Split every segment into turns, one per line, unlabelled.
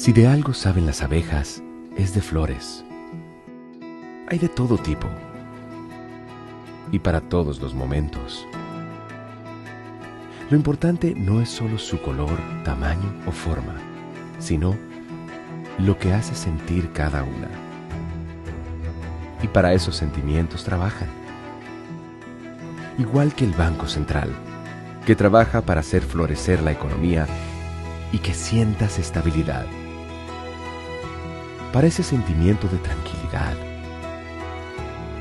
Si de algo saben las abejas, es de flores. Hay de todo tipo y para todos los momentos. Lo importante no es solo su color, tamaño o forma, sino lo que hace sentir cada una. Y para esos sentimientos trabajan. Igual que el Banco Central, que trabaja para hacer florecer la economía y que sientas estabilidad. Para ese sentimiento de tranquilidad.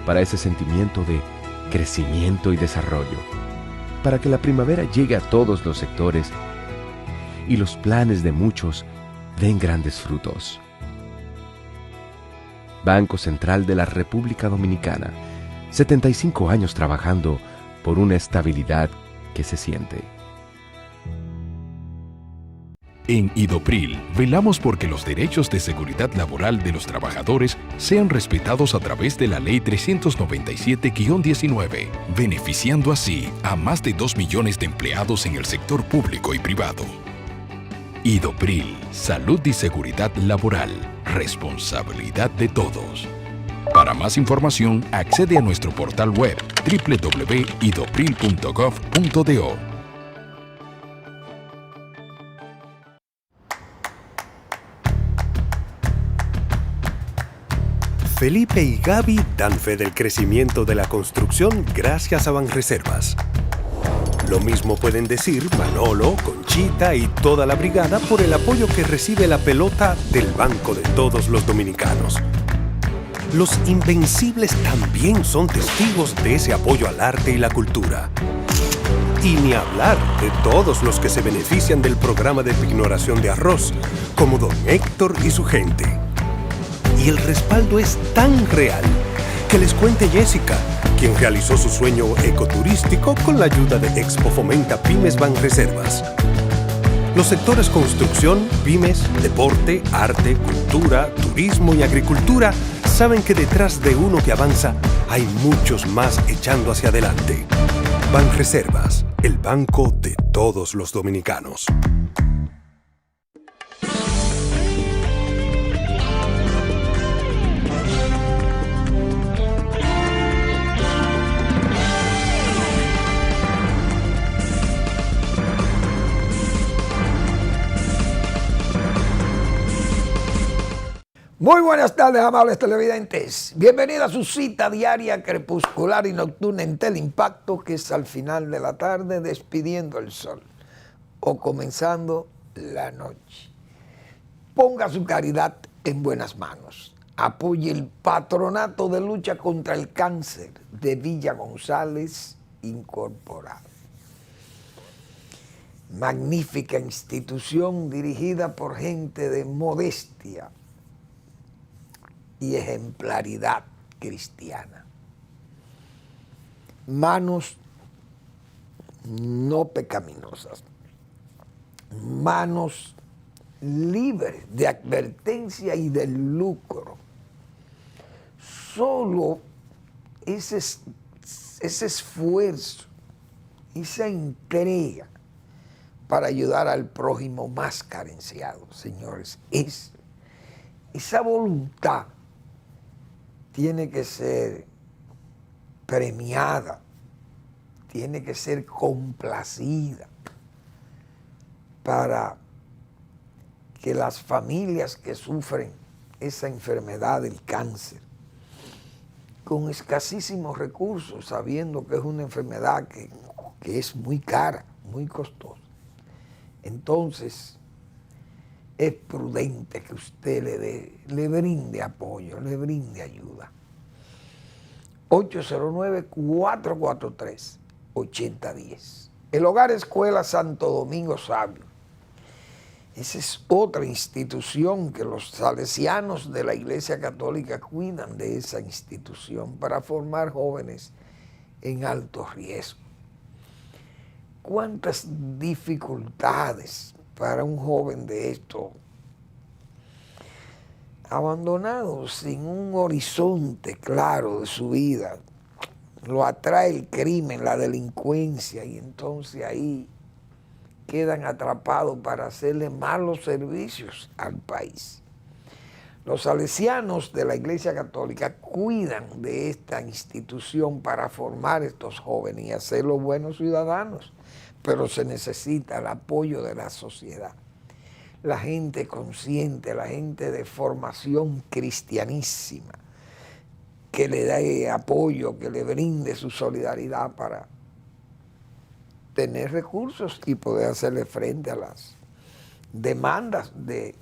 Para ese sentimiento de crecimiento y desarrollo. Para que la primavera llegue a todos los sectores y los planes de muchos den grandes frutos. Banco Central de la República Dominicana, 75 años trabajando por una estabilidad que se siente.
En Idopril, velamos porque los derechos de seguridad laboral de los trabajadores sean respetados a través de la Ley 397-19, beneficiando así a más de 2 millones de empleados en el sector público y privado. Idopril, salud y seguridad laboral, responsabilidad de todos. Para más información, accede a nuestro portal web www.idopril.gov.do.
Felipe y Gaby dan fe del crecimiento de la construcción gracias a Banreservas. Lo mismo pueden decir Manolo, Conchita y toda la brigada por el apoyo que recibe la pelota del Banco de Todos los Dominicanos. Los Invencibles también son testigos de ese apoyo al arte y la cultura. Y ni hablar de todos los que se benefician del programa de pignoración de arroz, como don Héctor y su gente. Y el respaldo es tan real que les cuente Jessica, quien realizó su sueño ecoturístico con la ayuda de Expo Fomenta Pymes Banreservas. Los sectores construcción, pymes, deporte, arte, cultura, turismo y agricultura saben que detrás de uno que avanza hay muchos más echando hacia adelante. Banreservas, el banco de todos los dominicanos.
Muy buenas tardes, amables televidentes. Bienvenidos a su cita diaria crepuscular y nocturna en Teleimpacto, que es al final de la tarde despidiendo el sol o comenzando la noche. Ponga su caridad en buenas manos. Apoye el Patronato de Lucha contra el Cáncer de Villa González Incorporado. Magnífica institución dirigida por gente de modestia y ejemplaridad cristiana. Manos no pecaminosas, manos libres de advertencia y del lucro. Solo ese esfuerzo, esa entrega para ayudar al prójimo más carenciado, señores, esa voluntad tiene que ser premiada, tiene que ser complacida para que las familias que sufren esa enfermedad del cáncer, con escasísimos recursos, sabiendo que es una enfermedad que es muy cara, muy costosa, entonces es prudente que usted le brinde apoyo, le brinde ayuda. 809-443-8010. El Hogar Escuela Santo Domingo Sabio. Esa es otra institución que los salesianos de la Iglesia Católica cuidan de esa institución para formar jóvenes en alto riesgo. ¿Cuántas dificultades para un joven de esto, abandonado sin un horizonte claro de su vida? Lo atrae el crimen, la delincuencia, y entonces ahí quedan atrapados para hacerle malos servicios al país. Los salesianos de la Iglesia Católica cuidan de esta institución para formar estos jóvenes y hacerlos buenos ciudadanos, pero se necesita el apoyo de la sociedad. La gente consciente, la gente de formación cristianísima, que le dé apoyo, que le brinde su solidaridad para tener recursos y poder hacerle frente a las demandas de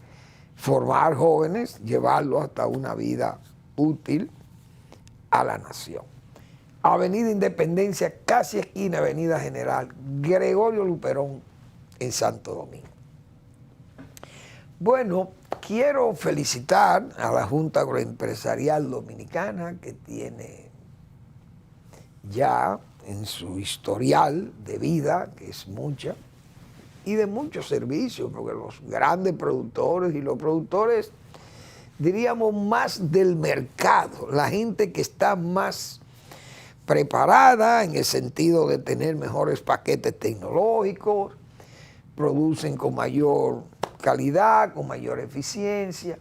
formar jóvenes, llevarlos hasta una vida útil a la nación. Avenida Independencia, casi esquina Avenida General Gregorio Luperón en Santo Domingo. Bueno, quiero felicitar a la Junta Agroempresarial Dominicana, que tiene ya en su historial de vida, que es mucha, y de muchos servicios, porque los grandes productores y los productores, diríamos, más del mercado, la gente que está más preparada en el sentido de tener mejores paquetes tecnológicos, producen con mayor calidad, con mayor eficiencia,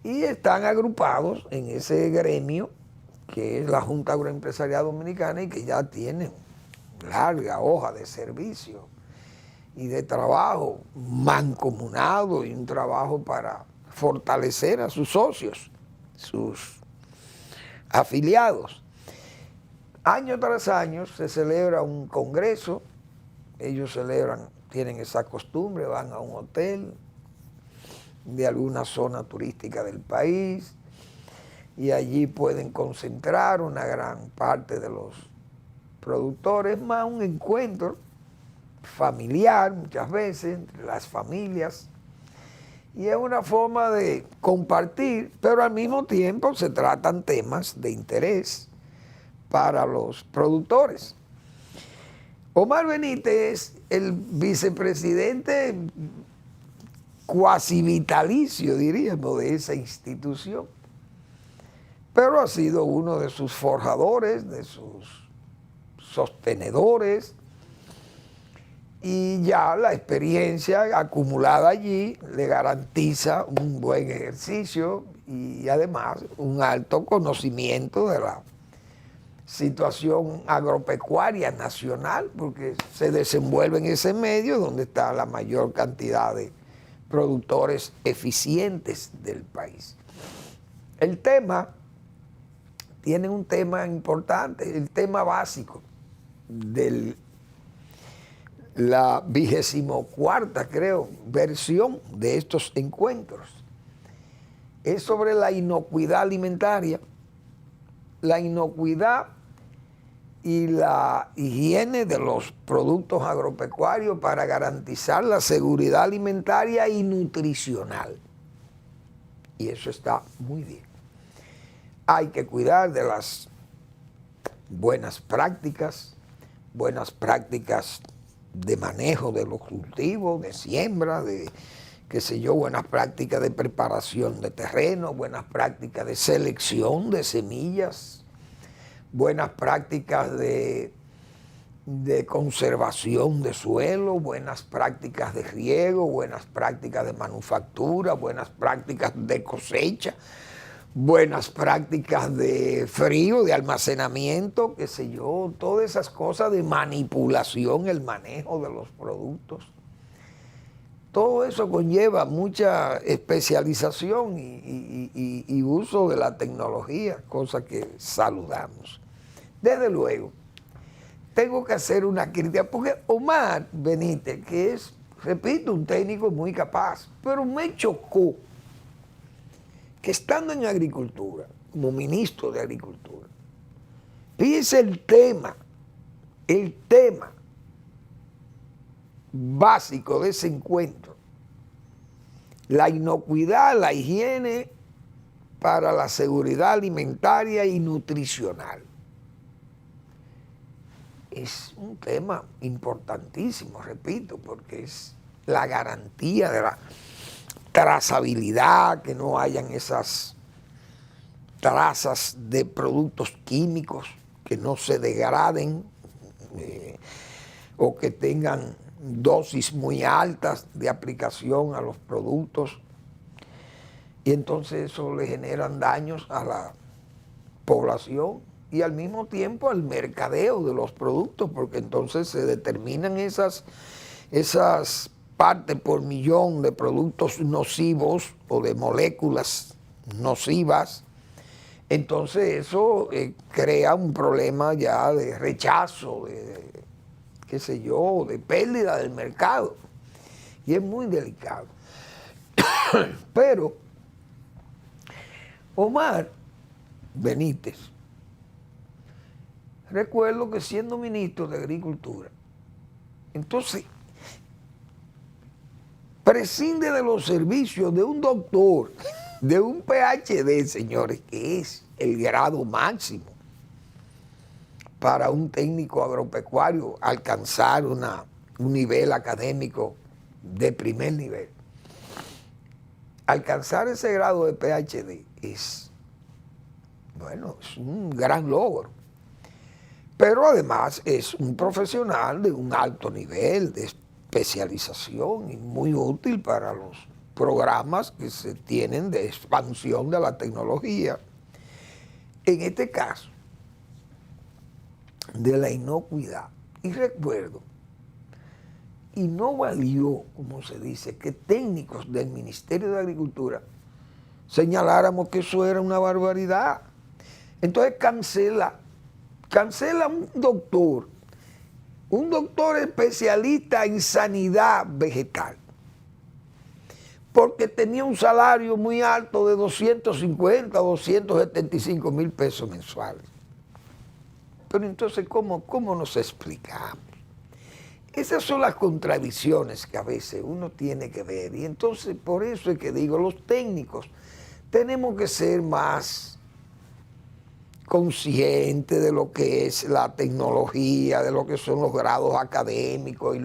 y están agrupados en ese gremio que es la Junta Agroempresarial Dominicana y que ya tiene larga hoja de servicio y de trabajo mancomunado y un trabajo para fortalecer a sus socios, sus afiliados. Año tras año se celebra un congreso, ellos tienen esa costumbre, van a un hotel de alguna zona turística del país y allí pueden concentrar una gran parte de los productores, más un encuentro familiar muchas veces entre las familias, y es una forma de compartir, pero al mismo tiempo se tratan temas de interés para los productores. Omar Benítez, el vicepresidente cuasi vitalicio, diríamos, de esa institución, pero ha sido uno de sus forjadores, de sus sostenedores, y ya la experiencia acumulada allí le garantiza un buen ejercicio y además un alto conocimiento de la situación agropecuaria nacional, porque se desenvuelve en ese medio donde está la mayor cantidad de productores eficientes del país. El tema tiene un tema importante, el tema básico de la 24ª, creo, versión de estos encuentros. Es sobre la inocuidad alimentaria, la inocuidad y la higiene de los productos agropecuarios para garantizar la seguridad alimentaria y nutricional. Y eso está muy bien. Hay que cuidar de las buenas prácticas de manejo de los cultivos, de siembra, de buenas prácticas de preparación de terreno, buenas prácticas de selección de semillas, buenas prácticas de conservación de suelo, buenas prácticas de riego, buenas prácticas de manufactura, buenas prácticas de cosecha, buenas prácticas de frío, de almacenamiento, todas esas cosas de manipulación, el manejo de los productos. Todo eso conlleva mucha especialización y uso de la tecnología, cosa que saludamos. Desde luego, tengo que hacer una crítica, porque Omar Benítez, que es, repito, un técnico muy capaz, pero me chocó que estando en agricultura, como ministro de agricultura, fíjese el tema básico de ese encuentro, la inocuidad, la higiene para la seguridad alimentaria y nutricional. Es un tema importantísimo, repito, porque es la garantía de la trazabilidad, que no hayan esas trazas de productos químicos que no se degraden o que tengan dosis muy altas de aplicación a los productos, y entonces eso le generan daños a la población y al mismo tiempo al mercadeo de los productos, porque entonces se determinan esas partes por millón de productos nocivos o de moléculas nocivas. Entonces eso crea un problema ya de rechazo, de qué sé yo, de pérdida del mercado, y es muy delicado. Pero Omar Benítez, recuerdo que siendo ministro de Agricultura, entonces prescinde de los servicios de un doctor, de un PhD, señores, que es el grado máximo para un técnico agropecuario alcanzar un nivel académico de primer nivel. Alcanzar ese grado de PhD es, bueno, es un gran logro. Pero además es un profesional de un alto nivel de especialización y muy útil para los programas que se tienen de expansión de la tecnología. En este caso, de la inocuidad. Y recuerdo, y no valió, como se dice, que técnicos del Ministerio de Agricultura señaláramos que eso era una barbaridad. Entonces cancela un doctor especialista en sanidad vegetal, porque tenía un salario muy alto de 250 a 275 mil pesos mensuales. Pero entonces, ¿cómo nos explicamos? Esas son las contradicciones que a veces uno tiene que ver. Y entonces, por eso es que digo, los técnicos tenemos que ser más conscientes de lo que es la tecnología, de lo que son los grados académicos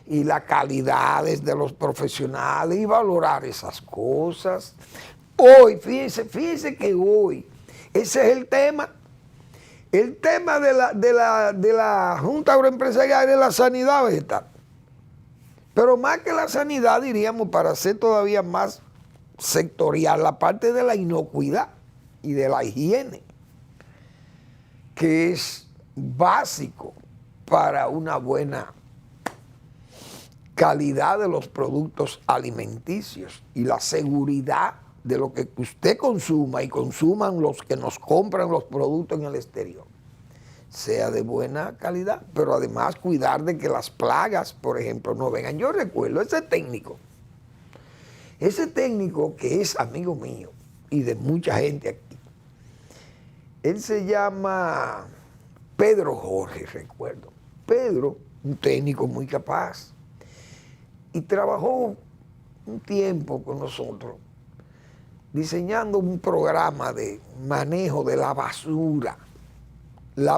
y las calidades de los profesionales, y valorar esas cosas. Hoy, fíjense que hoy, ese es el tema. El tema de la Junta Agroempresarial es la sanidad vegetal. Pero más que la sanidad, diríamos, para ser todavía más sectorial, la parte de la inocuidad y de la higiene, que es básico para una buena calidad de los productos alimenticios y la seguridad de lo que usted consuma y consuman los que nos compran los productos en el exterior, sea de buena calidad, pero además cuidar de que las plagas, por ejemplo, no vengan. Yo recuerdo ese técnico que es amigo mío y de mucha gente aquí, él se llama Pedro Jorge, recuerdo. Pedro, un técnico muy capaz, y trabajó un tiempo con nosotros diseñando un programa de manejo de la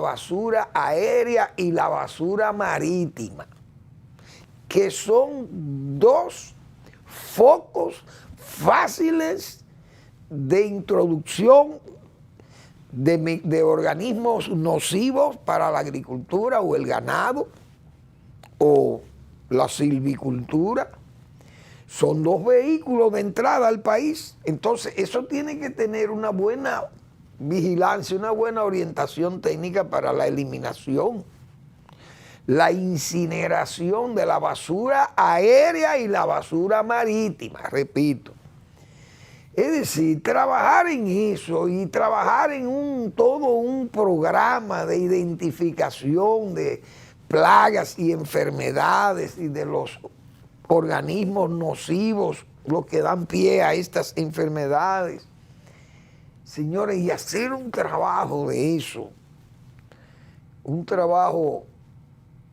basura aérea y la basura marítima, que son dos focos fáciles de introducción de organismos nocivos para la agricultura o el ganado o la silvicultura. Son dos vehículos de entrada al país. Entonces, eso tiene que tener una buena vigilancia, una buena orientación técnica para la eliminación, la incineración de la basura aérea y la basura marítima, repito. Es decir, trabajar en eso y trabajar en todo un programa de identificación de plagas y enfermedades y de los organismos nocivos, los que dan pie a estas enfermedades. Señores, y hacer un trabajo de eso, un trabajo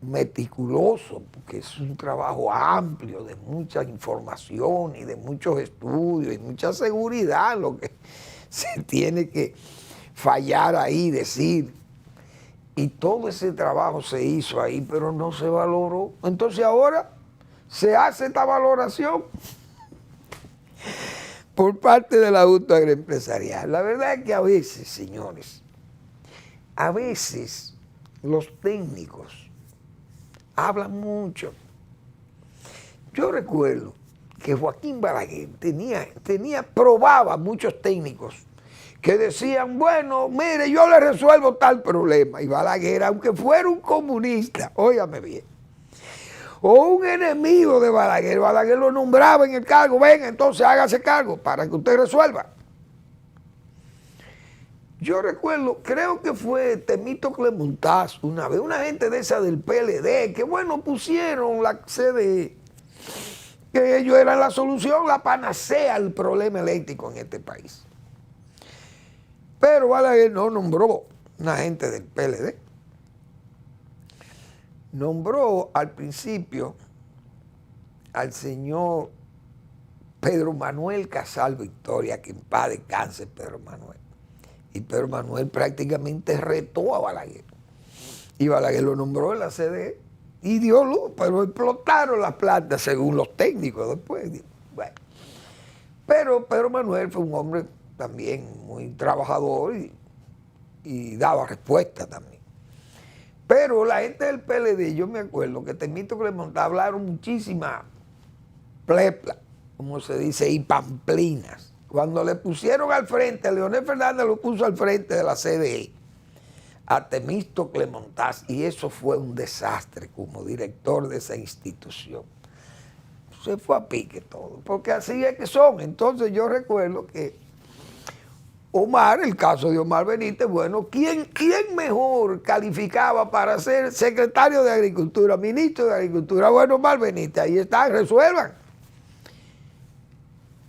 meticuloso, porque es un trabajo amplio, de mucha información y de muchos estudios y mucha seguridad, lo que se tiene que fallar ahí, decir. Y todo ese trabajo se hizo ahí, pero no se valoró. Entonces ahora se hace esta valoración por parte de la Junta Agroempresarial. La verdad es que a veces, señores, a veces los técnicos hablan mucho Yo recuerdo que Joaquín Balaguer probaba muchos técnicos que decían, bueno, mire, yo le resuelvo tal problema. Y Balaguer, aunque fuera un comunista, óigame bien, o un enemigo de Balaguer, Balaguer lo nombraba en el cargo, venga, entonces hágase cargo para que usted resuelva. Yo recuerdo, creo que fue Temístocle Montaz una vez, una gente de esa del PLD, que bueno, pusieron la CDE, que ellos eran la solución, la panacea al problema eléctrico en este país. Pero Balaguer no nombró una gente del PLD. Nombró al principio al señor Pedro Manuel Casal Victoria, que en paz descanse Pedro Manuel. Y Pedro Manuel prácticamente retó a Balaguer. Y Balaguer lo nombró en la CDE y dio luz, pero explotaron las plantas según los técnicos después. Bueno. Pero Pedro Manuel fue un hombre también muy trabajador y daba respuesta también. Pero la gente del PLD, yo me acuerdo que Temístocle Montaz hablaron muchísimas pleplas, como se dice, y pamplinas. Cuando le pusieron al frente, Leonel Fernández lo puso al frente de la CDE, a Temístocle Montaz, y eso fue un desastre como director de esa institución. Se fue a pique todo, porque así es que son. Entonces yo recuerdo que Omar, el caso de Omar Benítez, bueno, ¿quién mejor calificaba para ser secretario de Agricultura, ministro de Agricultura? Bueno, Omar Benítez, ahí está, resuelvan.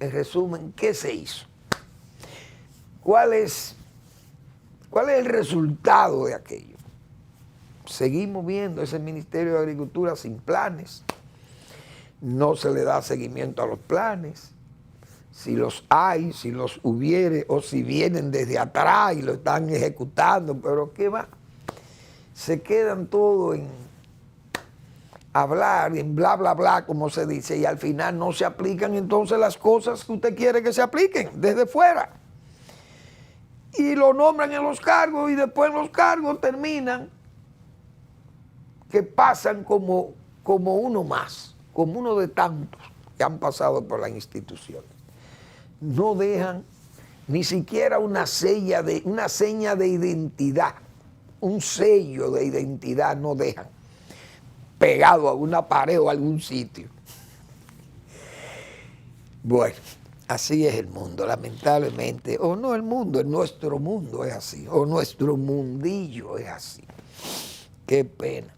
En resumen, ¿qué se hizo? ¿Cuál es el resultado de aquello? Seguimos viendo ese Ministerio de Agricultura sin planes, no se le da seguimiento a los planes. Si los hay, si los hubiere, o si vienen desde atrás y lo están ejecutando, pero ¿qué va? Se quedan todo en hablar, en bla, bla, bla, como se dice, y al final no se aplican entonces las cosas que usted quiere que se apliquen desde fuera. Y lo nombran en los cargos y después en los cargos terminan que pasan como uno más, como uno de tantos que han pasado por las instituciones. No dejan ni siquiera una seña de identidad, un sello de identidad no dejan pegado a una pared o a algún sitio. Bueno, así es el mundo, lamentablemente, o no el mundo, nuestro mundo es así, o nuestro mundillo es así. Qué pena.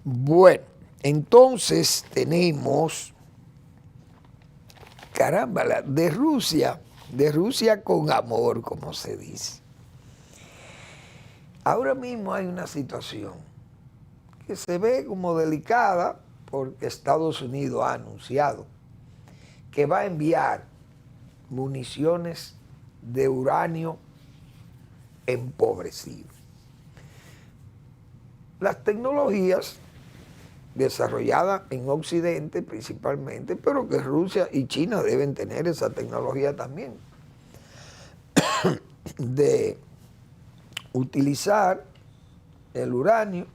Bueno, entonces tenemos... Caramba, de Rusia con amor, como se dice. Ahora mismo hay una situación que se ve como delicada porque Estados Unidos ha anunciado que va a enviar municiones de uranio empobrecido. Las tecnologías desarrollada en Occidente principalmente, pero que Rusia y China deben tener esa tecnología también, de utilizar el uranio.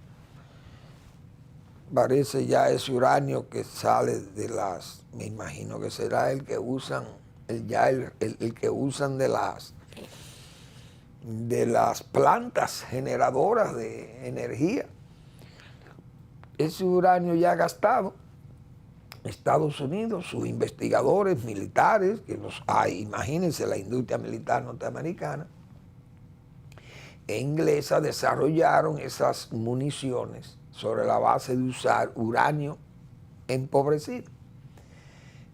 Parece ya ese uranio que sale de me imagino que será el que usan, el que usan de las plantas generadoras de energía. Ese uranio ya gastado, Estados Unidos, sus investigadores militares, que los hay, imagínense la industria militar norteamericana e inglesa, desarrollaron esas municiones sobre la base de usar uranio empobrecido.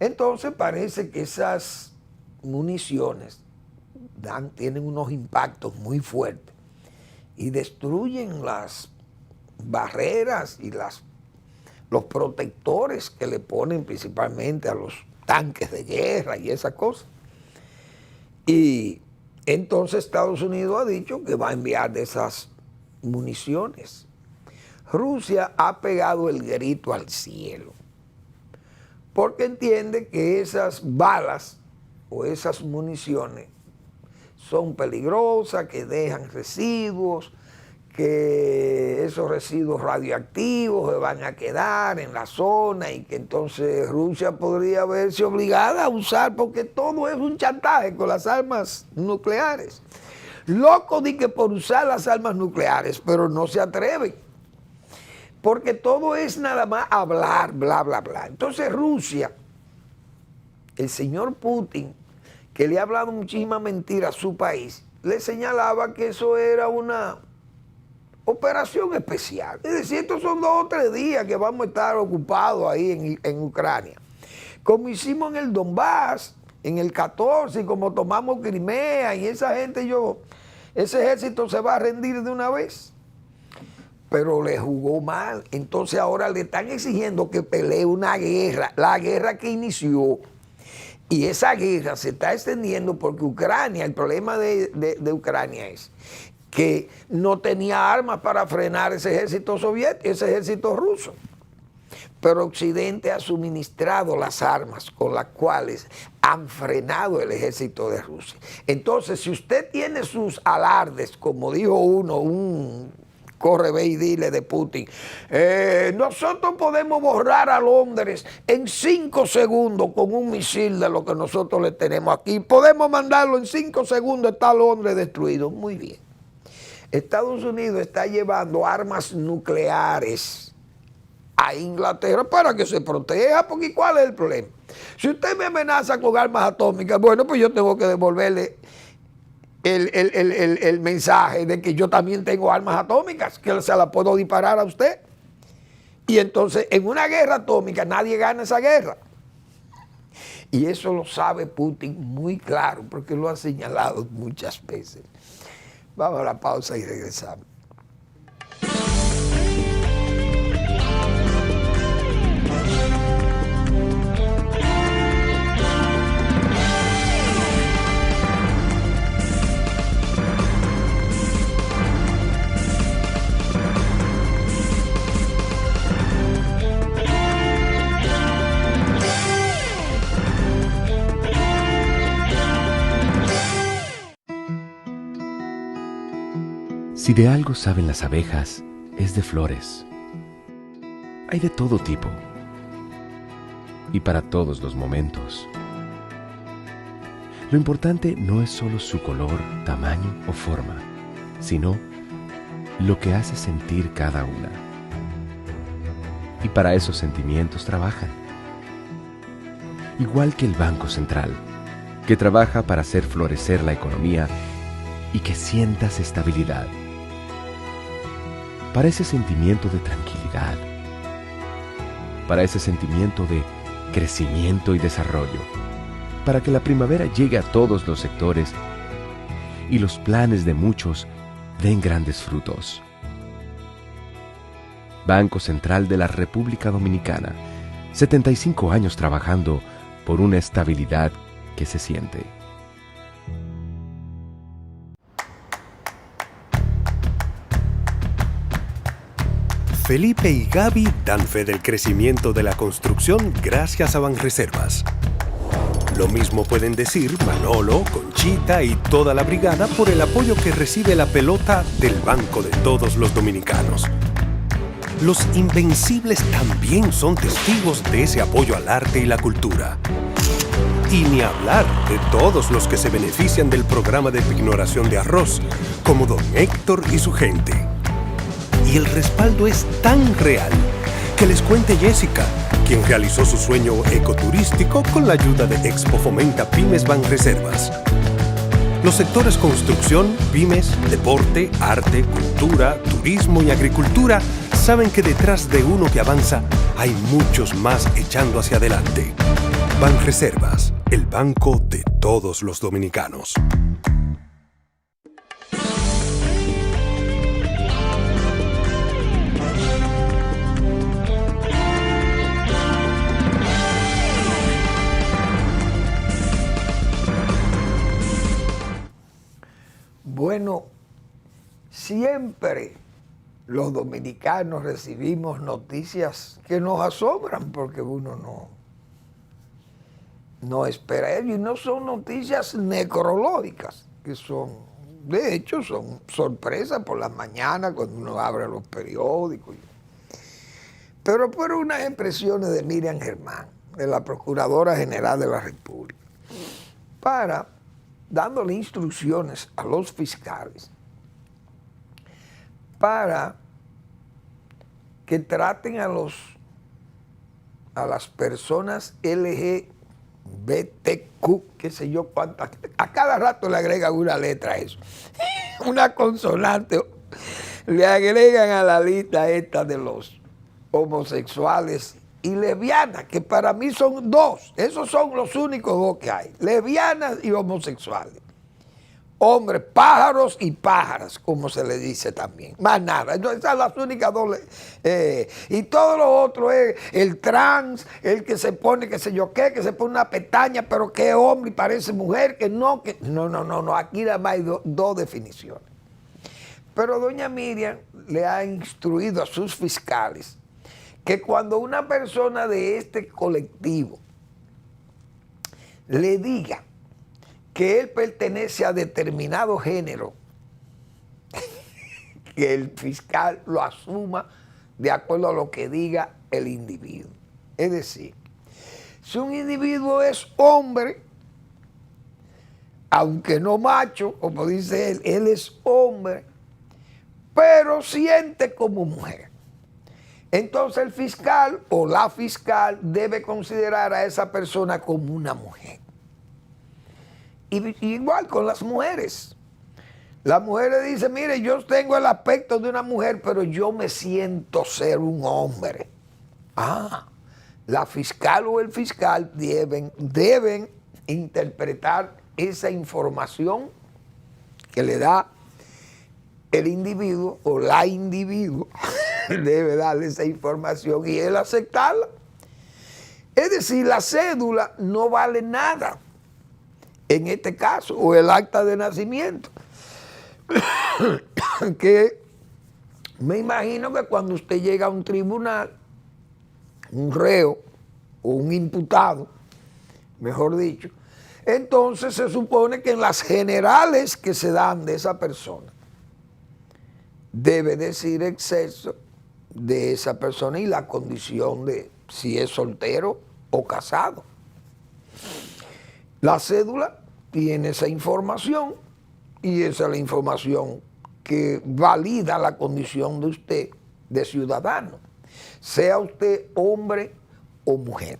Entonces parece que esas municiones tienen unos impactos muy fuertes y destruyen las barreras y los protectores que le ponen principalmente a los tanques de guerra y esas cosas. Y entonces Estados Unidos ha dicho que va a enviar de esas municiones. Rusia ha pegado el grito al cielo porque entiende que esas balas o esas municiones son peligrosas, que dejan residuos, que esos residuos radioactivos se van a quedar en la zona y que entonces Rusia podría verse obligada a usar, porque todo es un chantaje con las armas nucleares. Loco di que por usar las armas nucleares, pero no se atreven, porque todo es nada más hablar, bla, bla, bla. Entonces Rusia, el señor Putin, que le ha hablado muchísimas mentiras a su país, le señalaba que eso era una operación especial. Es decir, estos son 2 o 3 días que vamos a estar ocupados ahí en Ucrania. Como hicimos en el Donbass, en el 14, y como tomamos Crimea, y esa gente, ese ejército se va a rendir de una vez. Pero le jugó mal. Entonces ahora le están exigiendo que pelee una guerra, la guerra que inició. Y esa guerra se está extendiendo porque Ucrania, el problema de Ucrania es que no tenía armas para frenar ese ejército soviético, ese ejército ruso. Pero Occidente ha suministrado las armas con las cuales han frenado el ejército de Rusia. Entonces, si usted tiene sus alardes, como dijo un corre, ve y dile de Putin, nosotros podemos borrar a Londres en 5 segundos con un misil de lo que nosotros le tenemos aquí. Podemos mandarlo en 5 segundos, está Londres destruido. Muy bien. Estados Unidos está llevando armas nucleares a Inglaterra para que se proteja, porque ¿cuál es el problema? Si usted me amenaza con armas atómicas, bueno, pues yo tengo que devolverle el mensaje de que yo también tengo armas atómicas, que se las puedo disparar a usted. Y entonces, en una guerra atómica, nadie gana esa guerra. Y eso lo sabe Putin muy claro, porque lo ha señalado muchas veces. Vamos a la pausa y regresamos.
Si de algo saben las abejas, es de flores. Hay de todo tipo y para todos los momentos. Lo importante no es solo su color, tamaño o forma, sino lo que hace sentir cada una. Y para esos sentimientos trabajan. Igual que el Banco Central, que trabaja para hacer florecer la economía y que sientas estabilidad. Para ese sentimiento de tranquilidad, para ese sentimiento de crecimiento y desarrollo, para que la primavera llegue a todos los sectores y los planes de muchos den grandes frutos. Banco Central de la República Dominicana, 75 años trabajando por una estabilidad que se siente.
Felipe y Gaby dan fe del crecimiento de la construcción gracias a Banreservas. Lo mismo pueden decir Manolo, Conchita y toda la brigada por el apoyo que recibe la pelota del Banco de Todos los Dominicanos. Los Invencibles también son testigos de ese apoyo al arte y la cultura. Y ni hablar de todos los que se benefician del programa de pignoración de arroz, como don Héctor y su gente. Y el respaldo es tan real que les cuente Jessica, quien realizó su sueño ecoturístico con la ayuda de Expo Fomenta Pymes Banreservas. Los sectores construcción, pymes, deporte, arte, cultura, turismo y agricultura saben que detrás de uno que avanza hay muchos más echando hacia adelante. Banreservas, el banco de todos los dominicanos.
Bueno, siempre los dominicanos recibimos noticias que nos asombran porque uno no espera ello, y no son noticias necrológicas, que son De hecho, son sorpresas por las mañanas cuando uno abre los periódicos. Pero fueron unas expresiones de Miriam Germán, de la Procuradora General de la República, dándole instrucciones a los fiscales para que traten a las personas LGBTQ, qué sé yo cuántas, a cada rato le agregan una letra a eso, una consonante, le agregan a la lista esta de los homosexuales y lesbianas, que para mí son dos, esos son los únicos dos que hay, lesbianas y homosexuales. Hombres, pájaros y pájaras, como se le dice también. Más nada. Entonces, esas son las únicas dos. Y todo lo otro es el trans, el que se pone, qué sé yo qué, que se pone una pestaña, pero que es hombre y parece mujer, que no. No. Aquí nada más hay dos definiciones. Pero doña Miriam le ha instruido a sus fiscales que cuando una persona de este colectivo le diga que él pertenece a determinado género, que el fiscal lo asuma de acuerdo a lo que diga el individuo. Es decir, si un individuo es hombre, aunque no macho, como dice él es hombre, pero siente como mujer. Entonces el fiscal o la fiscal debe considerar a esa persona como una mujer. Igual con las mujeres. Las mujeres dicen, mire, yo tengo el aspecto de una mujer, pero yo me siento ser un hombre. La fiscal o el fiscal deben interpretar esa información que le da el individuo o la individuo, debe darle esa información y él aceptarla. Es decir, la cédula no vale nada en este caso, o el acta de nacimiento, que me imagino que cuando usted llega a un tribunal, un reo o un imputado, mejor dicho, entonces se supone que en las generales que se dan de esa persona, debe decir exceso de esa persona y la condición de si es soltero o casado. La cédula tiene esa información y esa es la información que valida la condición de usted de ciudadano, sea usted hombre o mujer.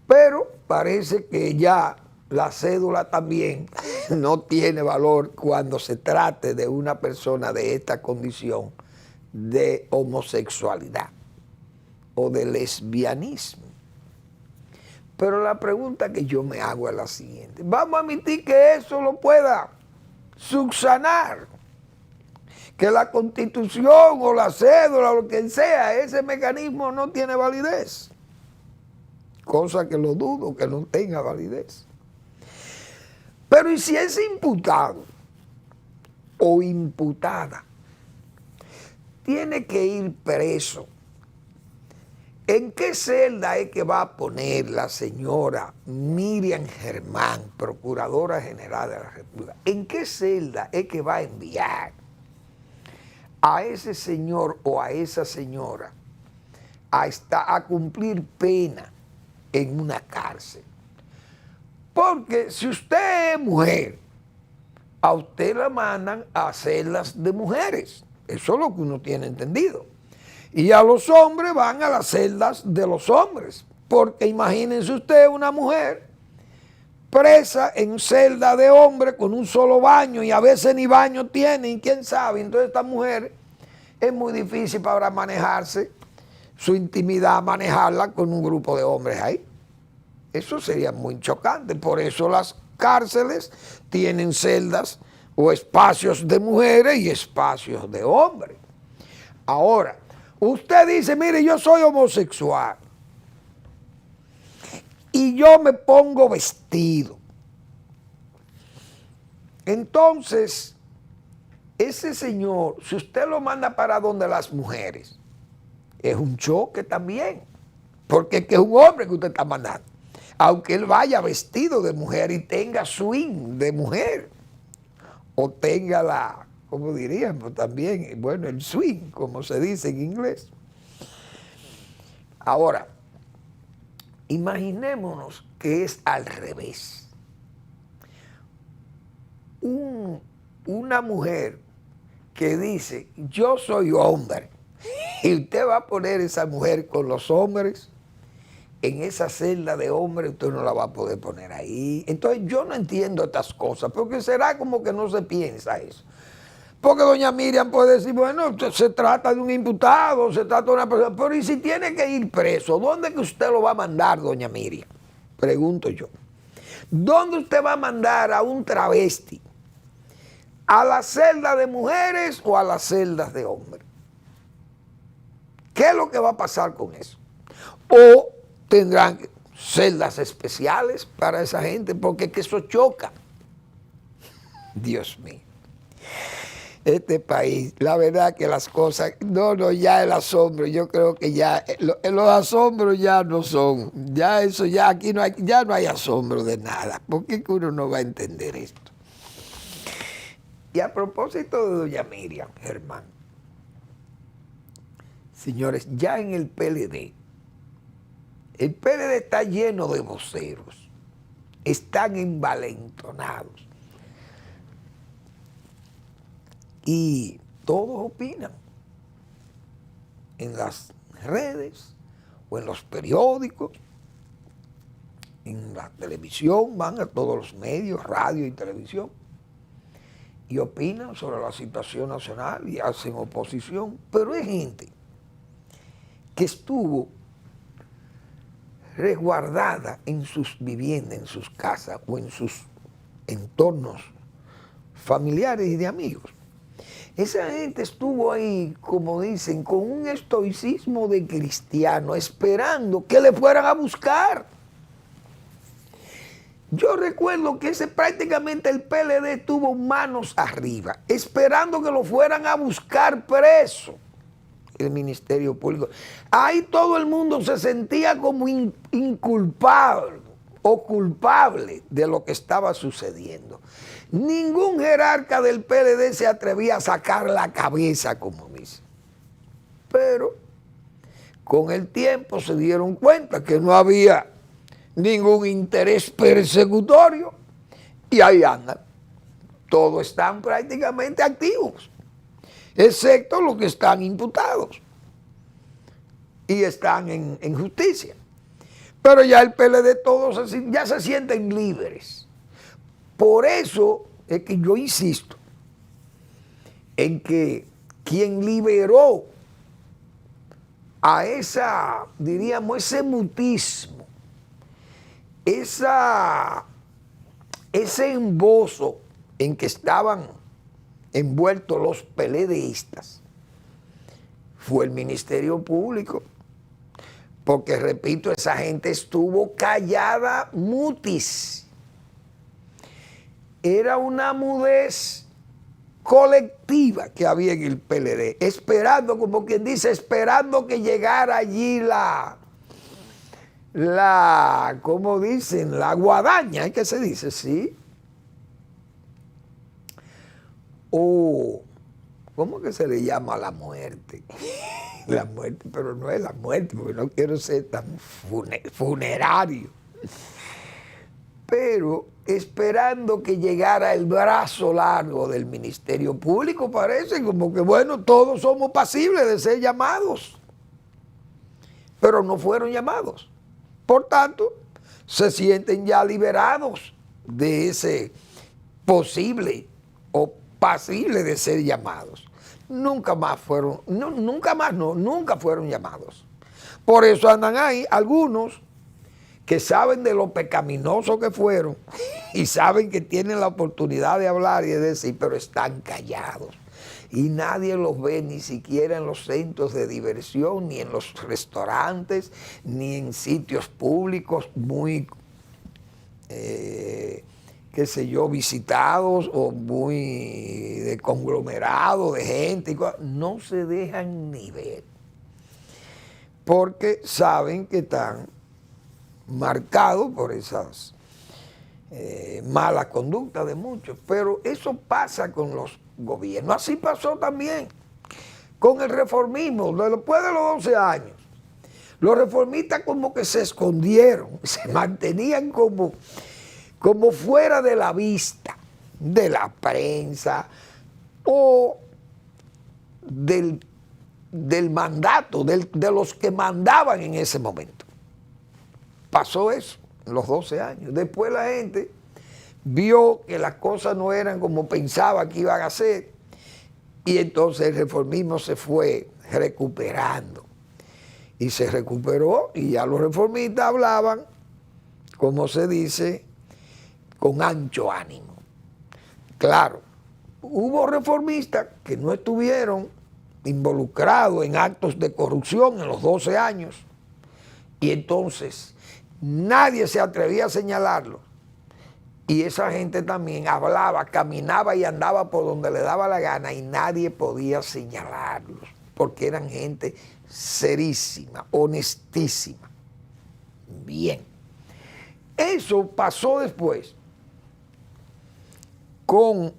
Pero parece que ya la cédula también no tiene valor cuando se trate de una persona de esta condición de homosexualidad o de lesbianismo. Pero la pregunta que yo me hago es la siguiente. Vamos a admitir que eso lo pueda subsanar, que la Constitución o la cédula o lo que sea, ese mecanismo no tiene validez. Cosa que lo dudo que no tenga validez. Pero ¿y si es imputado o imputada tiene que ir preso? ¿En qué celda es que va a poner la señora Miriam Germán, Procuradora General de la República? ¿En qué celda es que va a enviar a ese señor o a esa señora a cumplir pena en una cárcel? Porque si usted es mujer, a usted la mandan a celdas de mujeres. Eso es lo que uno tiene entendido. Y a los hombres van a las celdas de los hombres. Porque imagínense usted una mujer presa en celda de hombre con un solo baño y a veces ni baño tienen, quién sabe. Entonces esta mujer es muy difícil para manejarse, su intimidad, manejarla con un grupo de hombres ahí. Eso sería muy chocante. Por eso las cárceles tienen celdas o espacios de mujeres y espacios de hombres. Ahora, usted dice, mire, yo soy homosexual y yo me pongo vestido. Entonces, ese señor, si usted lo manda para donde las mujeres, es un choque también, porque es que es un hombre que usted está mandando. Aunque él vaya vestido de mujer y tenga swing de mujer, o tenga la, como diríamos también, bueno, el swing, como se dice en inglés. Ahora, imaginémonos que es al revés. Una mujer que dice, yo soy hombre, y usted va a poner esa mujer con los hombres, en esa celda de hombres, usted no la va a poder poner ahí. Entonces yo no entiendo estas cosas, porque será como que no se piensa eso. Porque doña Miriam puede decir, bueno, se trata de un imputado, se trata de una persona, pero ¿y si tiene que ir preso? ¿Dónde que usted lo va a mandar, doña Miriam? Pregunto yo. ¿Dónde usted va a mandar a un travesti? ¿A la celda de mujeres o a las celdas de hombres? ¿Qué es lo que va a pasar con eso? O tendrán celdas especiales para esa gente, porque es que eso choca. Dios mío. Este país, la verdad que las cosas, ya el asombro, yo creo que ya, los asombros ya no son, ya eso, ya aquí ya no hay asombro de nada, porque es que uno no va a entender esto. Y a propósito de doña Miriam Germán, señores, ya en el PLD está lleno de voceros, están envalentonados. Y todos opinan en las redes o en los periódicos, en la televisión, van a todos los medios, radio y televisión, y opinan sobre la situación nacional y hacen oposición. Pero hay gente que estuvo resguardada en sus viviendas, en sus casas o en sus entornos familiares y de amigos. Esa gente estuvo ahí, como dicen, con un estoicismo de cristiano, esperando que le fueran a buscar. Yo recuerdo que prácticamente el PLD estuvo manos arriba, esperando que lo fueran a buscar preso, el Ministerio Público. Ahí todo el mundo se sentía como inculpable o culpable de lo que estaba sucediendo. Ningún jerarca del PLD se atrevía a sacar la cabeza, como dice. Pero con el tiempo se dieron cuenta que no había ningún interés persecutorio y ahí andan. Todos están prácticamente activos, excepto los que están imputados y están en justicia. Pero ya el PLD todos ya se sienten libres. Por eso es que yo insisto en que quien liberó a ese mutismo, ese embozo en que estaban envueltos los PLDistas, fue el Ministerio Público. Porque, repito, esa gente estuvo callada, mutis. Era una mudez colectiva que había en el PLD, esperando, como quien dice, esperando que llegara allí ¿cómo dicen? La guadaña, ¿es que se dice? Sí. O, ¿cómo que se le llama a la muerte? La muerte, pero no es la muerte, porque no quiero ser tan funerario. Pero esperando que llegara el brazo largo del Ministerio Público, parece como que, bueno, todos somos pasibles de ser llamados. Pero no fueron llamados. Por tanto, se sienten ya liberados de ese posible o pasible de ser llamados. Nunca fueron llamados. Por eso andan ahí algunos que saben de lo pecaminoso que fueron y saben que tienen la oportunidad de hablar y de decir, pero están callados. Y nadie los ve ni siquiera en los centros de diversión, ni en los restaurantes, ni en sitios públicos muy, qué sé yo, visitados o muy de conglomerado de gente. No se dejan ni ver. Porque saben que están marcados por mala conducta de muchos, pero eso pasa con los gobiernos. Así pasó también con el reformismo. Después de los 12 años, los reformistas como que se escondieron, se mantenían como fuera de la vista de la prensa o del mandato, de los que mandaban en ese momento. Pasó eso en los 12 años. Después la gente vio que las cosas no eran como pensaba que iban a ser, y entonces el reformismo se fue recuperando. Y se recuperó, y ya los reformistas hablaban, como se dice, con ancho ánimo. Claro, hubo reformistas que no estuvieron involucrados en actos de corrupción en los 12 años, y entonces nadie se atrevía a señalarlo. Y esa gente también hablaba, caminaba y andaba por donde le daba la gana, y nadie podía señalarlos, porque eran gente serísima, honestísima. Bien. Eso pasó después con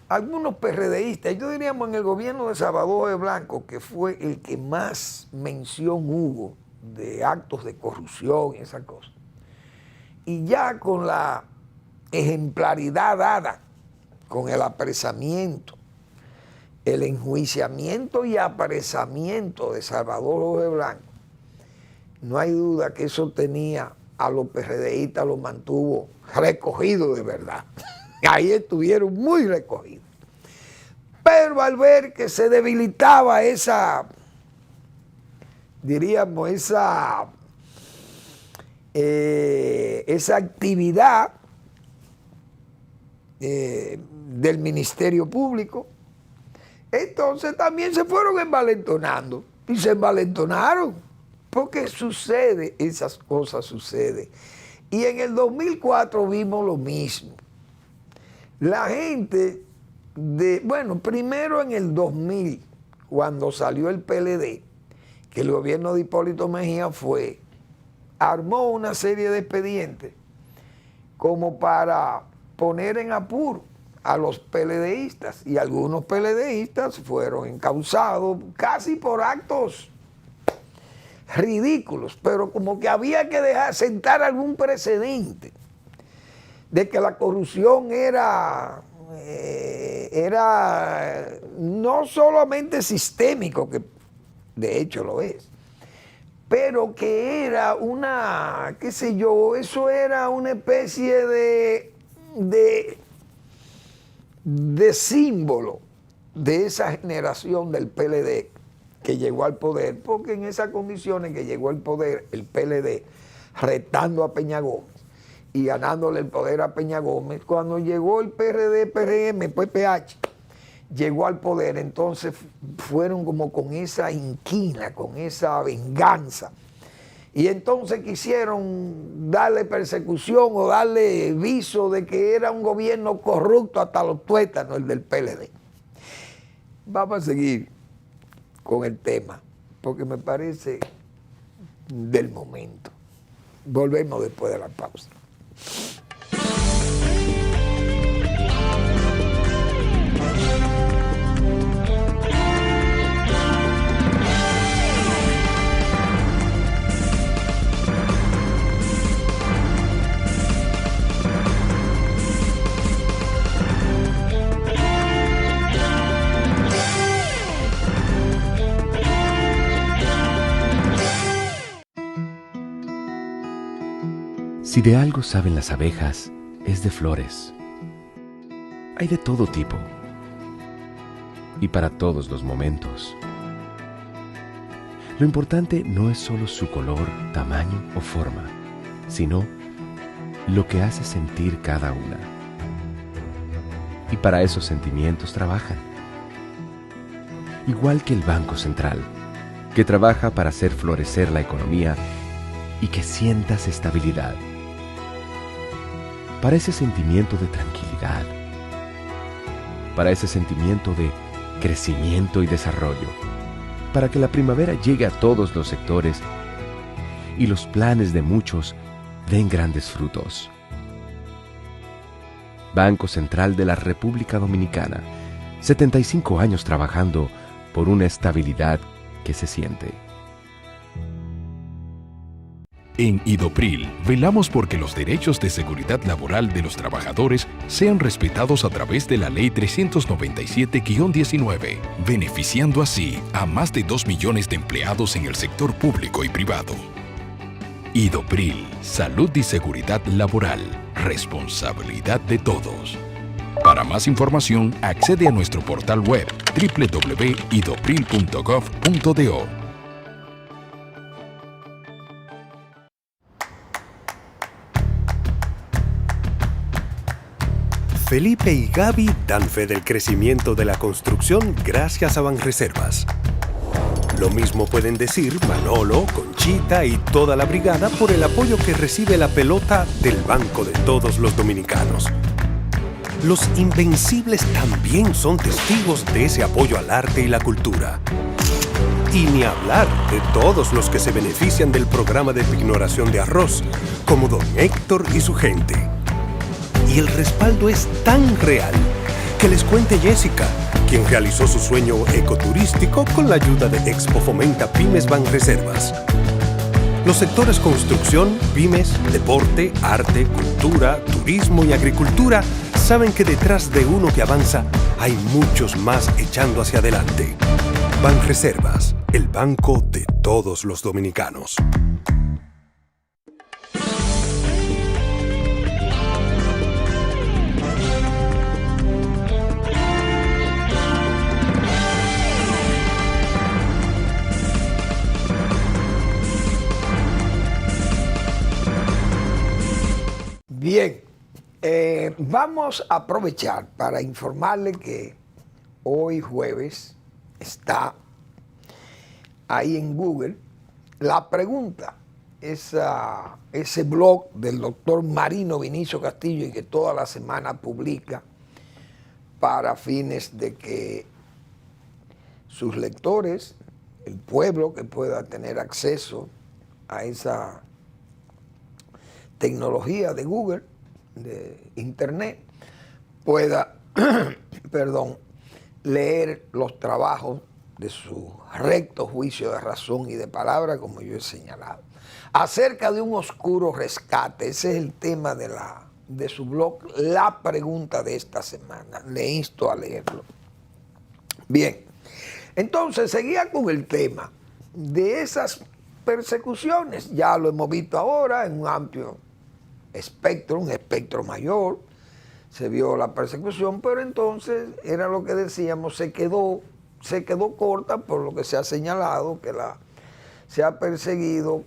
algunos PRDistas, yo diríamos en el gobierno de Salvador de Blanco, que fue el que más mención hubo de actos de corrupción y esas cosas. Y ya con la ejemplaridad dada, con el apresamiento, el enjuiciamiento y apresamiento de Salvador de Blanco, no hay duda que eso tenía a los PRDistas, los mantuvo recogidos de verdad. Ahí estuvieron muy recogidos. Pero al ver que se debilitaba esa, diríamos, esa actividad del Ministerio Público, entonces también se fueron envalentonando, y se envalentonaron, porque sucede, esas cosas suceden. Y en el 2004 vimos lo mismo. La gente primero en el 2000, cuando salió el PLD, que el gobierno de Hipólito Mejía armó una serie de expedientes como para poner en apuro a los PLDistas, y algunos PLDistas fueron encausados casi por actos ridículos, pero como que había que sentar algún precedente de que la corrupción era no solamente sistémico, que de hecho lo es, pero que era una, qué sé yo, eso era una especie de símbolo de esa generación del PLD que llegó al poder, porque en esas condiciones que llegó al poder el PLD, retando a Peña Gómez y ganándole el poder a Peña Gómez, cuando llegó el PRD, PRM, PPH, llegó al poder, entonces fueron como con esa inquina, con esa venganza, y entonces quisieron darle persecución o darle viso de que era un gobierno corrupto hasta los tuétanos, el del PLD. Vamos a seguir con el tema, porque me parece del momento. Volvemos después de la pausa.
Si de algo saben las abejas, es de flores. Hay de todo tipo y para todos los momentos. Lo importante no es solo su color, tamaño o forma, sino lo que hace sentir cada una. Y para esos sentimientos trabajan. Igual que el Banco Central, que trabaja para hacer florecer la economía y que sientas estabilidad. Para ese sentimiento de tranquilidad, para ese sentimiento de crecimiento y desarrollo, para que la primavera llegue a todos los sectores y los planes de muchos den grandes frutos. Banco Central de la República Dominicana. 75 años trabajando por una estabilidad que se siente.
En Idopril, velamos porque los derechos de seguridad laboral de los trabajadores sean respetados a través de la Ley 397-19, beneficiando así a más de 2 millones de empleados en el sector público y privado. Idopril, salud y seguridad laboral, responsabilidad de todos. Para más información, accede a nuestro portal web www.idopril.gov.do.
Felipe y Gaby dan fe del crecimiento de la construcción gracias a Banreservas. Lo mismo pueden decir Manolo, Conchita y toda la brigada por el apoyo que recibe la pelota del banco de todos los dominicanos. Los Invencibles también son testigos de ese apoyo al arte y la cultura. Y ni hablar de todos los que se benefician del programa de pignoración de arroz, como don Héctor y su gente. Y el respaldo es tan real que les cuente Jessica, quien realizó su sueño ecoturístico con la ayuda de Expo Fomenta Pymes Banreservas. Los sectores construcción, pymes, deporte, arte, cultura, turismo y agricultura saben que detrás de uno que avanza hay muchos más echando hacia adelante. Banreservas, el banco de todos los dominicanos.
Bien, vamos a aprovechar para informarle que hoy jueves está ahí en Google la pregunta, ese blog del doctor Marino Vinicio Castillo y que toda la semana publica para fines de que sus lectores, el pueblo que pueda tener acceso a esa tecnología de Google, de Internet, pueda leer los trabajos de su recto juicio de razón y de palabra, como yo he señalado. Acerca de un oscuro rescate, ese es el tema de su blog, la pregunta de esta semana. Le insto a leerlo. Bien, entonces seguía con el tema de esas persecuciones. Ya lo hemos visto ahora en un amplio espectro, un espectro mayor, se vio la persecución, pero entonces era lo que decíamos, se quedó corta por lo que se ha señalado, que se ha perseguido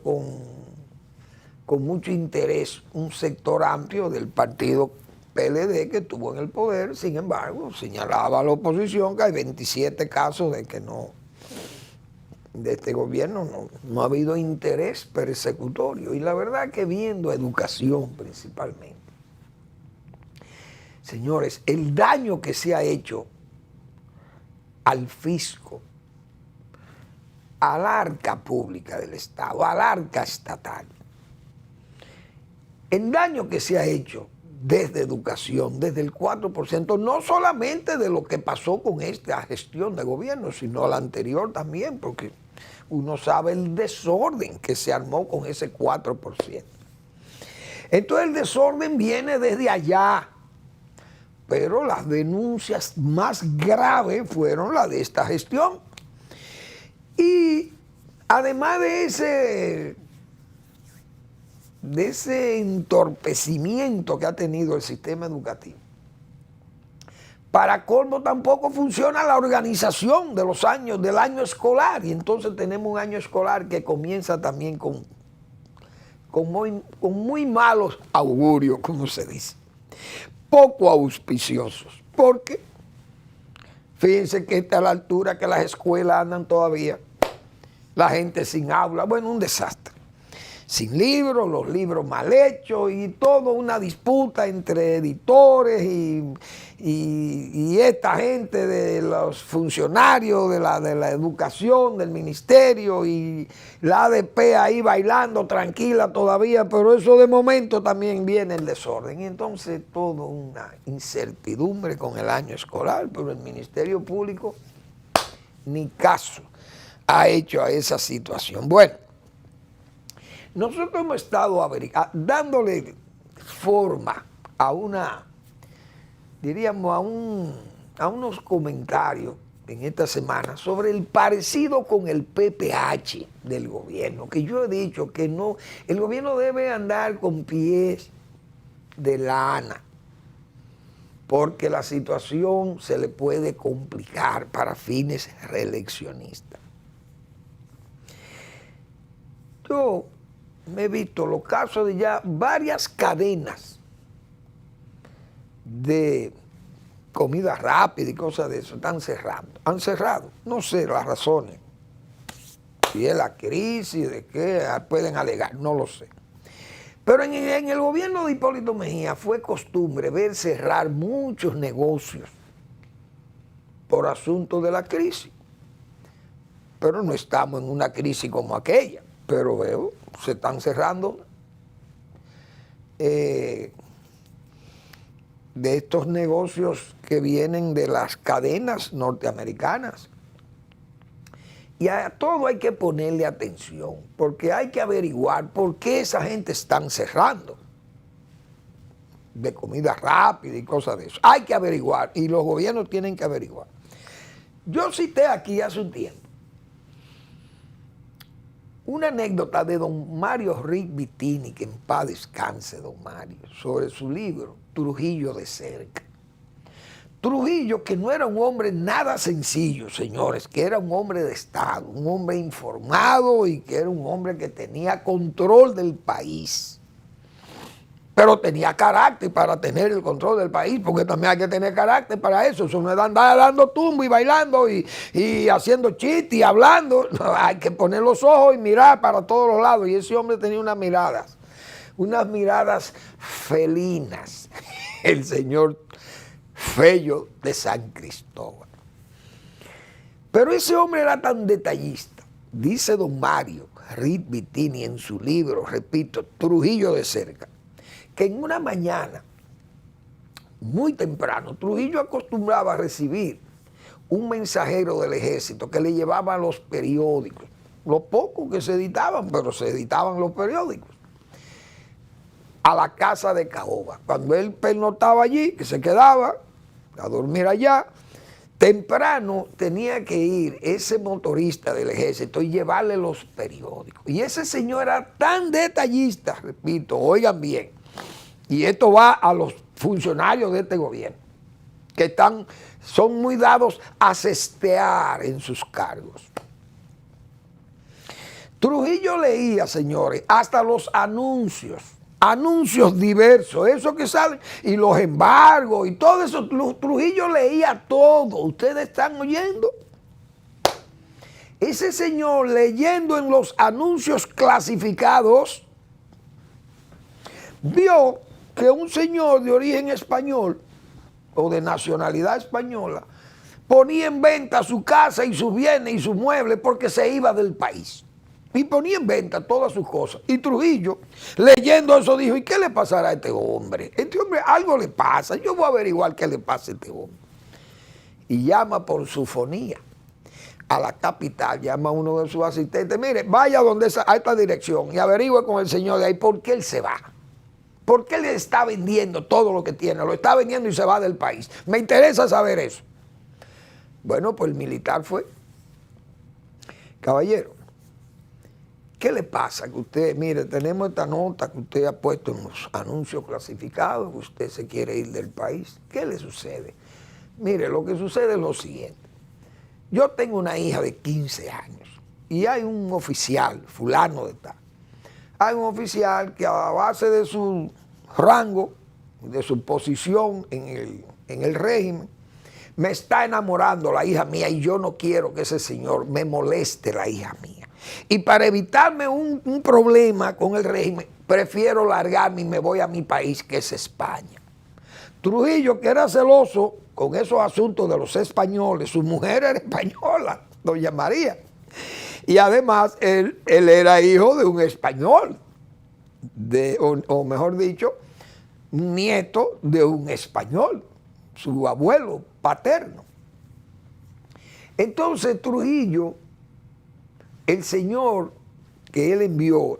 con mucho interés un sector amplio del partido PLD que estuvo en el poder. Sin embargo, señalaba a la oposición que hay 27 casos de que de este gobierno no ha habido interés persecutorio. Y la verdad que viendo educación principalmente, señores, el daño que se ha hecho al fisco, al arca pública del Estado, al arca estatal, el daño que se ha hecho desde educación, desde el 4%, no solamente de lo que pasó con esta gestión de gobierno, sino la anterior también, porque uno sabe el desorden que se armó con ese 4%. Entonces el desorden viene desde allá, pero las denuncias más graves fueron las de esta gestión. Y además de ese entorpecimiento que ha tenido el sistema educativo, para colmo tampoco funciona la organización de los años, del año escolar, y entonces tenemos un año escolar que comienza también con muy malos augurios, como se dice, poco auspiciosos, porque fíjense que está a la altura que las escuelas andan todavía, la gente sin aula, bueno, un desastre. sin libros, los libros mal hechos y toda una disputa entre editores y esta gente de los funcionarios de la educación, del ministerio, y la ADP ahí bailando tranquila todavía, pero eso de momento también viene el desorden. Y entonces todo una incertidumbre con el año escolar, pero el Ministerio Público ni caso ha hecho a esa situación. Bueno, nosotros hemos estado dándole forma a a unos comentarios en esta semana sobre el parecido con el PPH del gobierno, que yo he dicho que no, el gobierno debe andar con pies de lana, porque la situación se le puede complicar para fines reeleccionistas. Yo me he visto los casos de ya varias cadenas de comida rápida y cosas de eso, están cerrando. Han cerrado, no sé las razones. Si es la crisis, de qué pueden alegar, no lo sé. Pero en el gobierno de Hipólito Mejía fue costumbre ver cerrar muchos negocios por asunto de la crisis. Pero no estamos en una crisis como aquella. Pero veo, se están cerrando de estos negocios que vienen de las cadenas norteamericanas. Y a todo hay que ponerle atención, porque hay que averiguar por qué esa gente están cerrando de comida rápida y cosas de eso. Hay que averiguar, y los gobiernos tienen que averiguar. Yo cité aquí hace un tiempo una anécdota de don Mario Rick Vitini, que en paz descanse don Mario, sobre su libro Trujillo de cerca. Trujillo, que no era un hombre nada sencillo, señores, que era un hombre de Estado, un hombre informado y que era un hombre que tenía control del país. Pero tenía carácter para tener el control del país, porque también hay que tener carácter para eso. Eso no es andar dando tumbo y bailando y haciendo chistes y hablando. No, hay que poner los ojos y mirar para todos los lados. Y ese hombre tenía unas miradas felinas. El señor Fello de San Cristóbal. Pero ese hombre era tan detallista, dice don Mario Rick Vitini en su libro, repito, Trujillo de cerca, que en una mañana, muy temprano, Trujillo acostumbraba a recibir un mensajero del ejército que le llevaba los periódicos, los pocos que se editaban, pero se editaban los periódicos, a la casa de Caoba. Cuando él pernoctaba allí, que se quedaba a dormir allá, temprano tenía que ir ese motorista del ejército y llevarle los periódicos. Y ese señor era tan detallista, repito, oigan bien, y esto va a los funcionarios de este gobierno, que son muy dados a cestear en sus cargos. Trujillo leía, señores, hasta los anuncios diversos, esos que salen, y los embargos y todo eso. Trujillo leía todo. ¿Ustedes están oyendo? Ese señor, leyendo en los anuncios clasificados, vio que un señor de origen español o de nacionalidad española ponía en venta su casa y sus bienes y sus muebles porque se iba del país. Y ponía en venta todas sus cosas. Y Trujillo, leyendo eso, dijo, ¿y qué le pasará a este hombre? Este hombre algo le pasa, yo voy a averiguar qué le pasa a este hombre. Y llama por sufonía a la capital, llama a uno de sus asistentes, mire, vaya a esta dirección y averigüe con el señor de ahí por qué él se va. ¿Por qué le está vendiendo todo lo que tiene? Lo está vendiendo y se va del país. Me interesa saber eso. Bueno, pues el militar fue. Caballero, ¿qué le pasa? Que usted, mire, tenemos esta nota que usted ha puesto en los anuncios clasificados, que usted se quiere ir del país. ¿Qué le sucede? Mire, lo que sucede es lo siguiente. Yo tengo una hija de 15 años y hay un oficial, fulano de tal. Hay un oficial que a base de su rango, de su posición en el régimen, me está enamorando la hija mía y yo no quiero que ese señor me moleste la hija mía. Y para evitarme un problema con el régimen, prefiero largarme y me voy a mi país, que es España. Trujillo, que era celoso con esos asuntos de los españoles, su mujer era española, doña María. Y además, él era hijo de un español, o mejor dicho, nieto de un español, su abuelo paterno. Entonces Trujillo, el señor que él envió,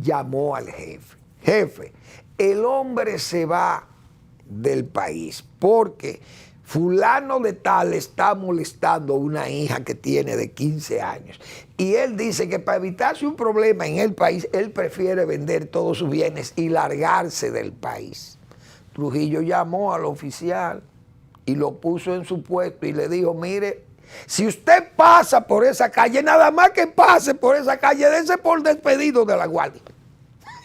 llamó al jefe. Jefe, el hombre se va del país porque fulano de tal está molestando a una hija que tiene de 15 años. Y él dice que para evitarse un problema en el país, él prefiere vender todos sus bienes y largarse del país. Trujillo llamó al oficial y lo puso en su puesto y le dijo, mire, si usted pasa por esa calle, nada más que pase por esa calle, dése por despedido de la guardia.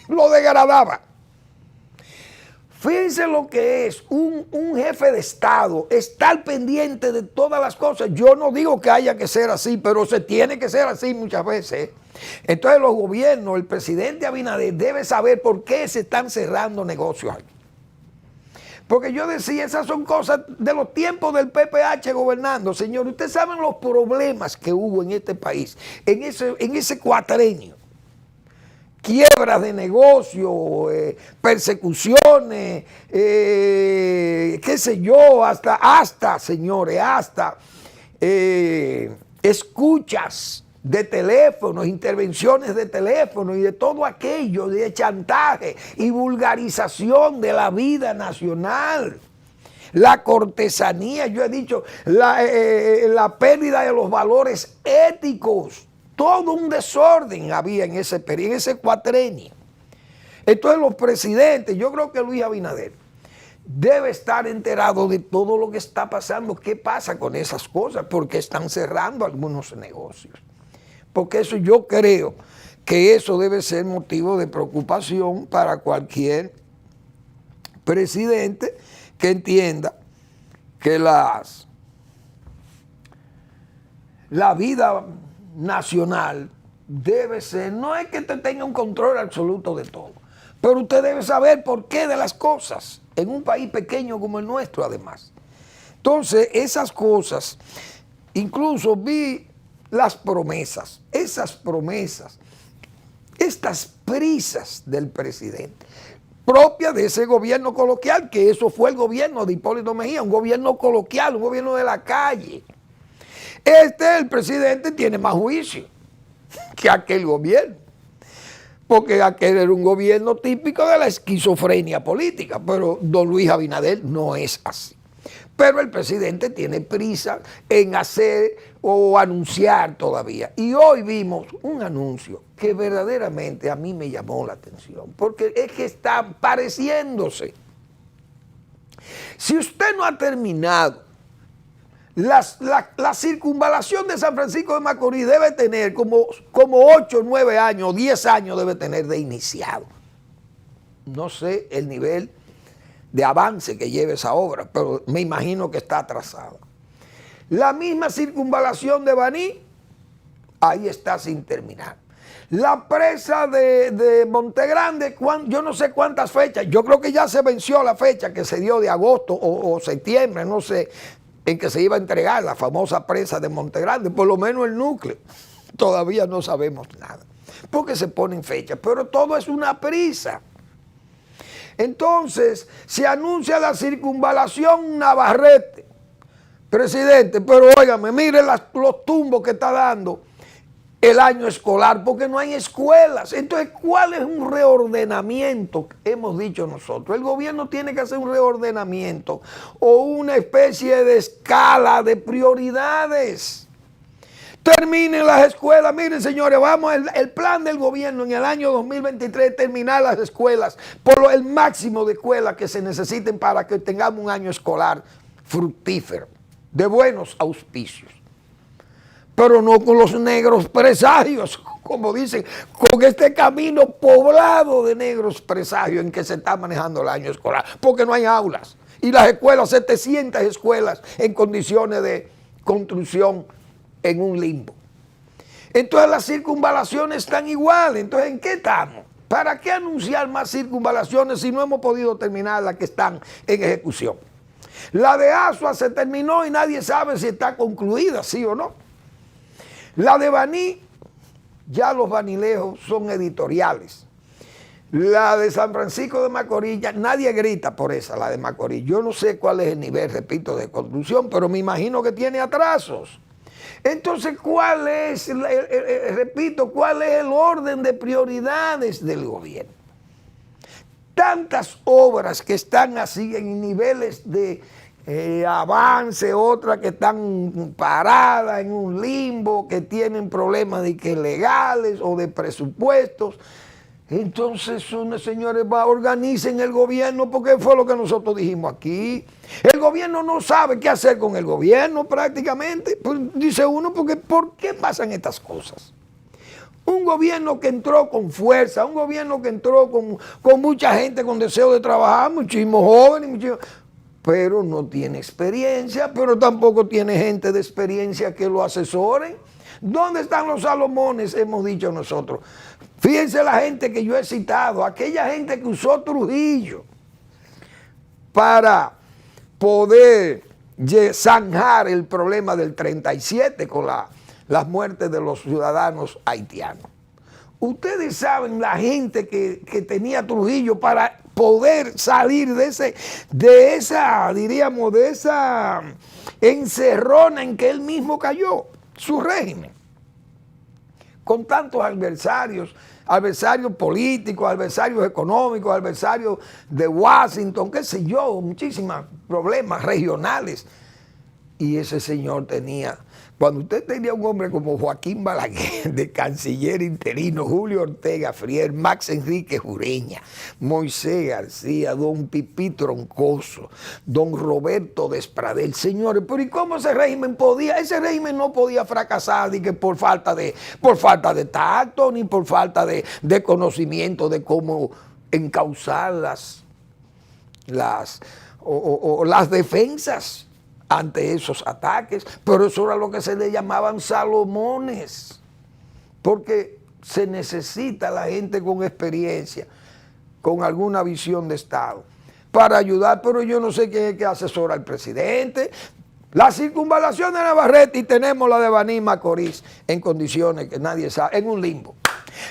Lo degradaba. Fíjense lo que es un jefe de Estado, estar pendiente de todas las cosas. Yo no digo que haya que ser así, pero se tiene que ser así muchas veces. Entonces los gobiernos, el presidente Abinader debe saber por qué se están cerrando negocios aquí. Porque yo decía, esas son cosas de los tiempos del PPH gobernando. Señor, ustedes saben los problemas que hubo en este país, en ese cuatrenio. Quiebras de negocio, persecuciones, qué sé yo, hasta señores, escuchas de teléfonos, intervenciones de teléfono y de todo aquello, de chantaje y vulgarización de la vida nacional. La cortesanía, yo he dicho, la pérdida de los valores éticos. Todo un desorden había en ese periodo, en ese cuatrenio. Entonces los presidentes, yo creo que Luis Abinader debe estar enterado de todo lo que está pasando, qué pasa con esas cosas, porque están cerrando algunos negocios. Porque eso yo creo que eso debe ser motivo de preocupación para cualquier presidente que entienda que la vida nacional debe ser, no es que usted tenga un control absoluto de todo, pero usted debe saber por qué de las cosas, en un país pequeño como el nuestro además. Entonces, esas cosas, incluso vi las promesas, esas promesas, estas prisas del presidente, propia de ese gobierno coloquial, que eso fue el gobierno de Hipólito Mejía, un gobierno coloquial, un gobierno de la calle. El presidente tiene más juicio que aquel gobierno, porque aquel era un gobierno típico de la esquizofrenia política, pero don Luis Abinader no es así. Pero el presidente tiene prisa en hacer o anunciar todavía. Y hoy vimos un anuncio que verdaderamente a mí me llamó la atención, porque es que está pareciéndose. Si usted no ha terminado, la circunvalación de San Francisco de Macorís debe tener como 8, 9 años, 10 años debe tener de iniciado. No sé el nivel de avance que lleve esa obra, pero me imagino que está atrasada. La misma circunvalación de Baní, ahí está sin terminar. La presa de Montegrande, yo no sé cuántas fechas, yo creo que ya se venció la fecha que se dio de agosto o septiembre, no sé, en que se iba a entregar la famosa presa de Montegrande, por lo menos el núcleo. Todavía no sabemos nada, porque se ponen fechas, pero todo es una prisa. Entonces, se anuncia la circunvalación Navarrete. Presidente, pero óigame, mire los tumbos que está dando el año escolar, porque no hay escuelas. Entonces, ¿cuál es un reordenamiento? Hemos dicho nosotros, el gobierno tiene que hacer un reordenamiento o una especie de escala de prioridades. Terminen las escuelas. Miren, señores, vamos, el plan del gobierno en el año 2023 es terminar las escuelas por el máximo de escuelas que se necesiten para que tengamos un año escolar fructífero, de buenos auspicios. Pero no con los negros presagios, como dicen, con este camino poblado de negros presagios en que se está manejando el año escolar, porque no hay aulas. Y las escuelas, 700 escuelas en condiciones de construcción en un limbo. Entonces las circunvalaciones están iguales. Entonces, ¿en qué estamos? ¿Para qué anunciar más circunvalaciones si no hemos podido terminar las que están en ejecución? La de Asua se terminó y nadie sabe si está concluida, sí o no. La de Baní, ya los vanilejos son editoriales. La de San Francisco de Macorís, nadie grita por esa, la de Macorís. Yo no sé cuál es el nivel, repito, de construcción, pero me imagino que tiene atrasos. Entonces, ¿cuál es, repito, cuál es el orden de prioridades del gobierno? Tantas obras que están así en niveles de avance, otras que están paradas en un limbo, que tienen problemas de que legales o de presupuestos. Entonces, señores, organicen el gobierno, porque fue lo que nosotros dijimos aquí. El gobierno no sabe qué hacer con el gobierno prácticamente. Pues, dice uno, porque ¿por qué pasan estas cosas? Un gobierno que entró con fuerza, un gobierno que entró con mucha gente con deseo de trabajar, muchísimos jóvenes, pero no tiene experiencia, pero tampoco tiene gente de experiencia que lo asesoren. ¿Dónde están los Salomones? Hemos dicho nosotros. Fíjense la gente que yo he citado, aquella gente que usó Trujillo para poder zanjar el problema del 37 con las muertes de los ciudadanos haitianos. Ustedes saben la gente que tenía Trujillo para poder salir de esa encerrona en que él mismo cayó, su régimen, con tantos adversarios políticos, adversarios económicos, adversarios de Washington, qué sé yo, muchísimos problemas regionales. Y ese señor tenía, cuando usted tenía un hombre como Joaquín Balaguer, de canciller interino, Julio Ortega Frier, Max Enrique Jureña, Moisés García, don Pipí Troncoso, don Roberto Despradel, señores, pero ¿y cómo ese régimen podía? Ese régimen no podía fracasar ni que por falta de tacto, ni por falta de conocimiento de cómo encauzar las defensas ante esos ataques, pero eso era lo que se le llamaban Salomones, porque se necesita la gente con experiencia, con alguna visión de Estado, para ayudar, pero yo no sé quién es que asesora al presidente. La circunvalación de Navarrete y tenemos la de Baní Macorís en condiciones que nadie sabe, en un limbo.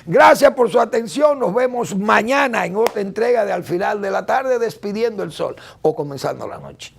Gracias por su atención, nos vemos mañana en otra entrega de Al Final de la Tarde, despidiendo el sol o comenzando la noche.